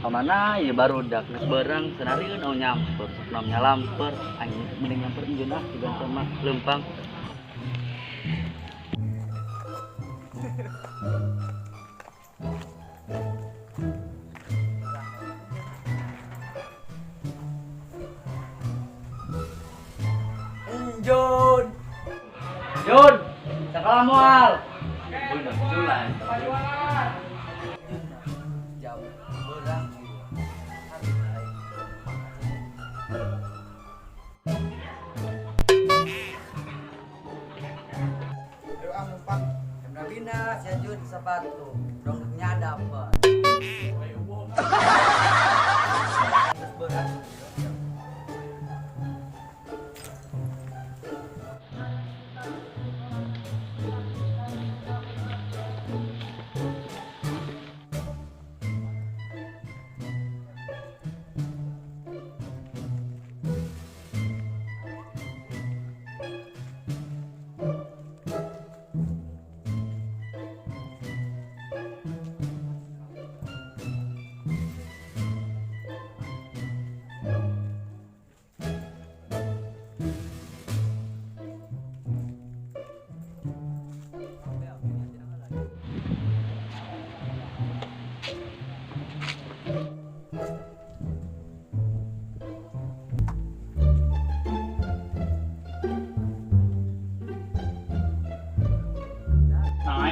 Kemana ya baru udah geus bareng senari nu nyamper sok namanya lamper anjing mending nyamper enjeun ah juga sama lempang. Jun Jun sekolah mual udah jualan jam berang aduh ah numpang jam nabina si Jun sepatu dong nyadap Pak terus berang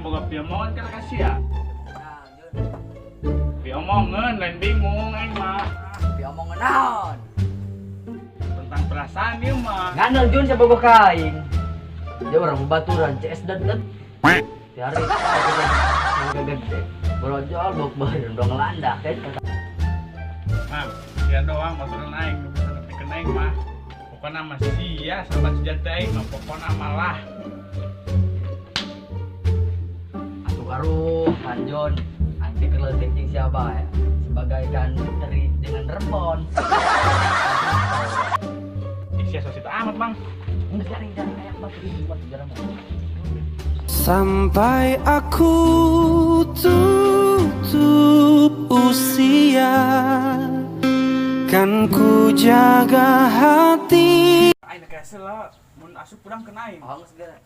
boga piomongan kan kasih ya. Nah, piomongan lain bingung aing mah. Piomongan naon? Tentang perasaan dia mah. Ngandel Jun sa boga kain. Dia orang baturan CS dan Tiari gede. Brojol bok baheun dong landak kan. Mam, dia doang motoran aing nu bisa nepikeun aing mah. Pokona mah sia sama sejati aing mah pokona malah. Baru Hanjon anjing keletik jeung siapa ya sebagai kan dari dengan rebon. Isia sosita amat bang. Enggak jaring kayak batu ini buat jarang. Sampai aku tutup usia kan ku jaga hati. Aing kesel lah mun asup kurang kena aing. Oh segala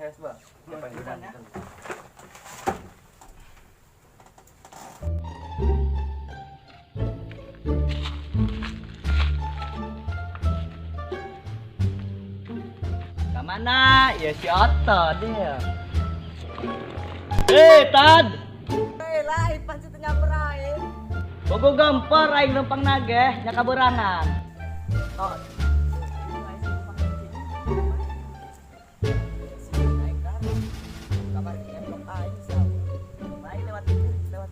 hes ba. Apa yang Kemana? Ya si Otto dia. Tad. Lain pasti nyamper aing. Bogo gampar aing lempang nageh nya kaberangan. Oh. Kabar blok aing sab. Main lewat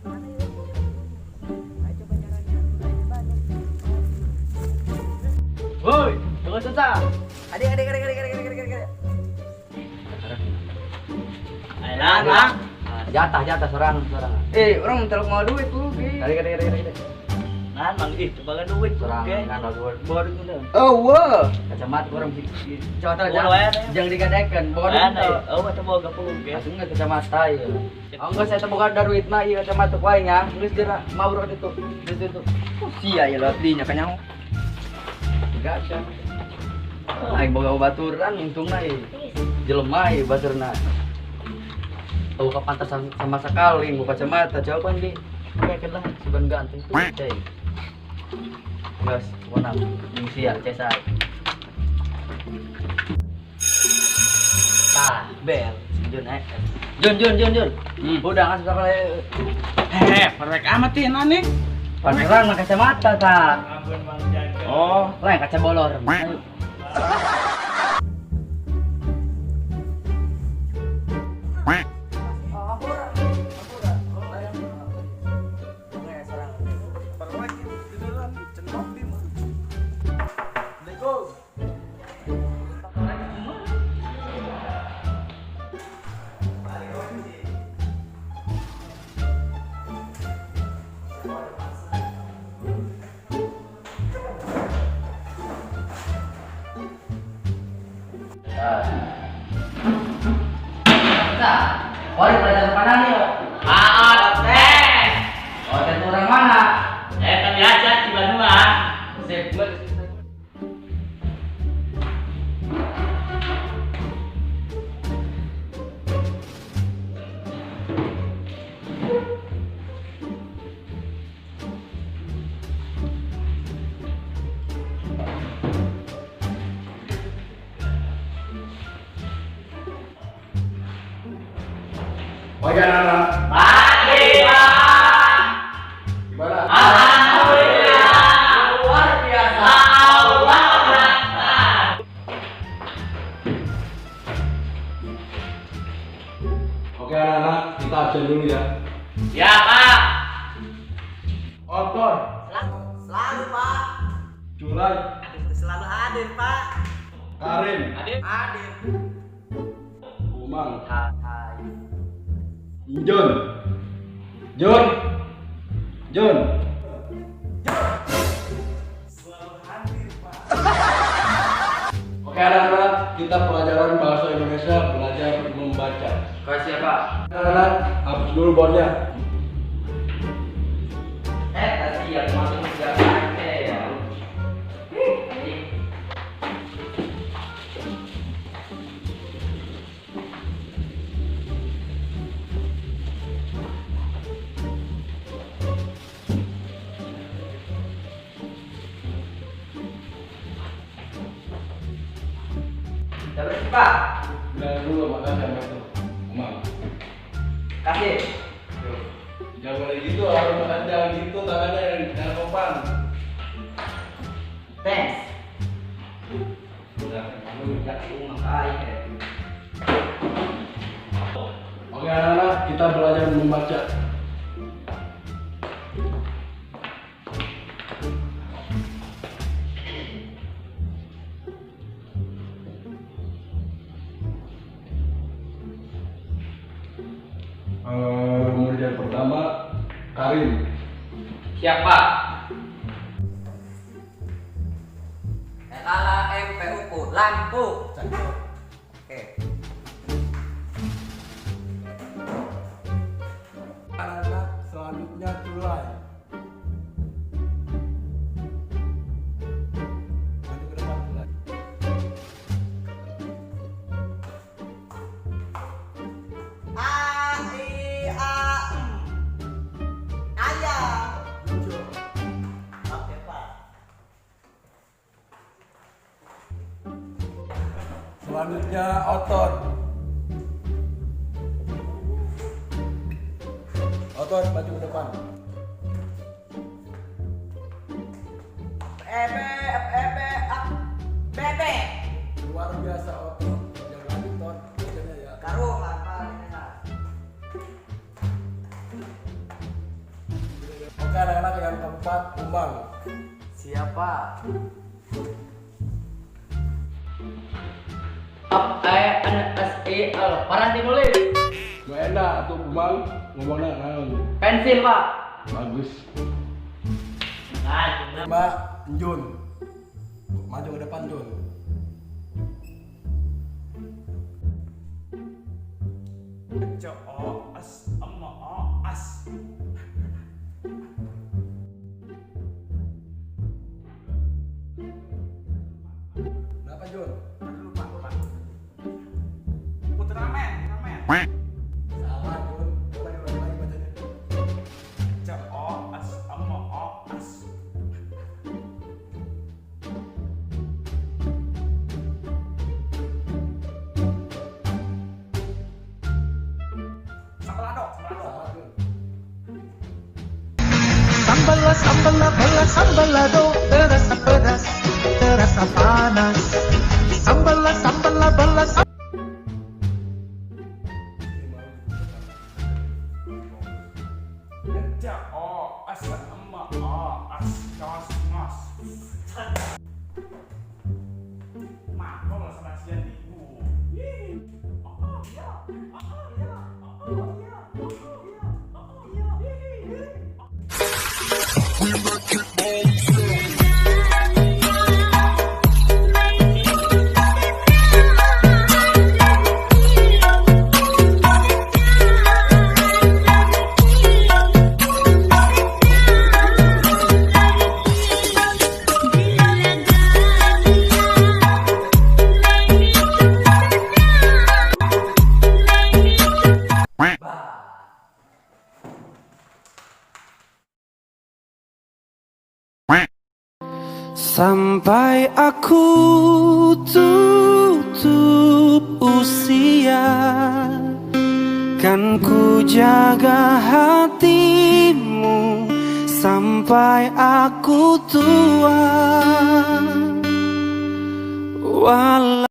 mana ya? Ayo coba caranya main di Bandung. Woi, tunggu sebentar. Adik. Ayolah, jatah sorangan. Orang minta mau duit tuh. Kali. Nah, mang coba duit Sorangan kan duit. Bawa duit dulu. Oh, wah. Kacamata orang sih. Contoh Jangan digadekan, bawa duit. Oh, mata boga puluh ge. Atuh enggak kacamata ya. Enggak saya teboga da duit mah ieu kacamata ku aing nya. Geus dira mabrur itu. Geus itu. Sia ya lot dinya kanyang. Gaca. Aing boga baturan untungna ieu. Jelema ieu baturna. Tahu kapantasan sama sekali buka kacamata jawaban di. Kayak kedah seban ganteng tuh cai. Gas, wenang jeung sia cesai. Tah, bel. Jun. Udah ngasih apa Perfect amat ya nih. Paneran mah kacamata ta. Oh, Lain kaca bolor. Ayo. Balik belajar mana nih? Oh, teh orang mana? Adin. Adin. Umang. Hai. John. John. John. Oke anak-anak, kita pelajaran bahasa Indonesia belajar membaca. Kau siapa? Anak-anak, hapus dulu bornya. Tadi yang masuk juga pakai ya. Udah bersih Pak? Udah dulu, makasih sama itu. Umang. Kasih. Jangan boleh gitu, harus makan jangan gitu, tangannya jangan sopan. Thanks. Udah. Lu kasih uang kaya. Oke anak-anak, kita belajar membaca. Kemudian pertama, Karim. Siapa? Lala MPU lampu. Oke. Anak-anak, selanjutnya Tulai. Maju ke depan Tulai. Selanjutnya Otot. Otot maju ke depan. Bebe. Luar biasa Otot. Jangan lanjut Tot. Bacanya ya. Karung apa ini? Oke anak-anak, yang keempat Umang. Siapa? Parah nulis. Gak enak tuh Umang ngomongnya naon. Pensil Pak. Bagus. Nah, Mbak Jun. Maju ke depan Jun. Kenapa Jun? Salah Jun. Coba diulang lagi bacanya. Salah Jun. Sambala, sambala, bala, sambalado, terasa pedas, terasa panas. Sambala, sambala, bala, sampai aku tutup usia, kan ku jaga hatimu sampai aku tua. Walau